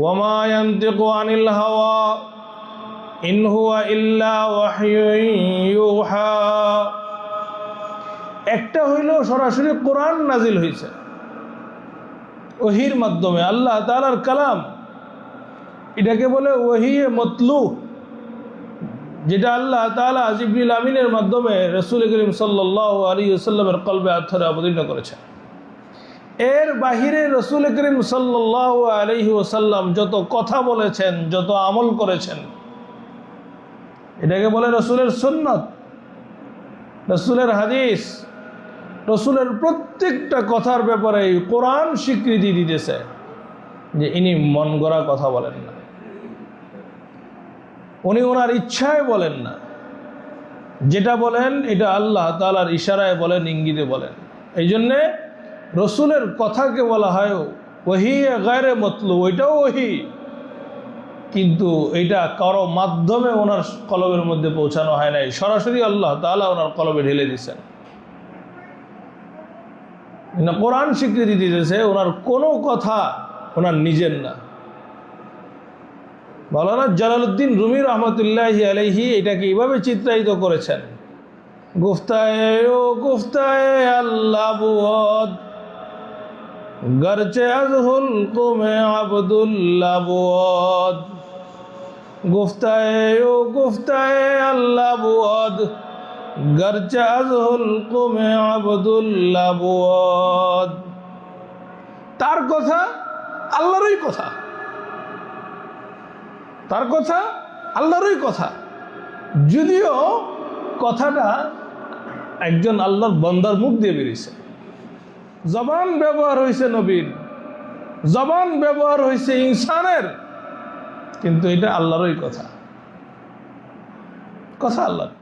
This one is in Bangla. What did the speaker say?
ওয়ামা ইয়ানতিকু আনিল হাওয়া ইন হুয়া ইল্লা ওয়াহয়ুন ইউহা। একটা হইল সরাসরি কোরআন নাজিল হয়েছে ওহির মাধ্যমে, আল্লাহ তাআলার কালাম, এটাকে বলে ওহিয়ে মতলু, যেটা আল্লাহ তাআলা জিবরিল আমিনের মাধ্যমে রাসূল করিম সাল্লাল্লাহু আলাইহি ওয়াসাল্লামের কলবে আত্মারে অবতীর্ণ করেছেন। এর বাহিরে রাসূল করিম সাল্লাল্লাহু আলাইহি ওয়াসাল্লাম যত কথা বলেছেন, যত আমল করেছেন, এটাকে বলে রাসূলের সুন্নাত, রাসূলের হাদিস। রাসূলের প্রত্যেকটা কথার ব্যাপারে কোরআন স্বীকৃতি দিতেছে যে ইনি মন গড়া কথা বলেন না, উনি ওনার ইচ্ছায় বলেন না, যেটা বলেন এটা আল্লাহ তাআলার ইশারায় বলেন, ইঙ্গিতে বলেন। এই জন্যে রসুলের কথাকে বলা হয় ওহি গায়রে মতলু, ওইটাও ওহি, কিন্তু এটা কারো মাধ্যমে ওনার কলবের মধ্যে পৌঁছানো হয় নাই, সরাসরি আল্লাহ তাআলা ওনার কলবে ঢেলে দিচ্ছেন। কোরআন স্বীকৃতি দিতেছে ওনার কোনো কথা ওনার নিজের না। মাওলানা জালালউদ্দিন রুমি রহমতুল্লাহি আলাইহি এটাকে এইভাবে চিত্রায়িত করেছেন, গুফতায়ে ও গুফতায়ে আল্লাহ বুদ গরচে আজ হুলকুমে আবদুল্লাহ বুদ, গুফতায়ে ও গুফতায়ে আল্লাহ বুদ গরচে আজ হুলকুমে আবদুল্লাহ বুদ। তার কথা আল্লাহরই কথা, তার কথা আল্লাহরই কথা, যদিও কথাটা একজন আল্লাহর বান্দার মুখ দিয়ে বেরিয়েছে। জবান ব্যবহার হয়েছে নবীর, জবান ব্যবহার হয়েছে ইনসানের, কিন্তু এটা আল্লাহরই কথা, কথা আল্লাহর।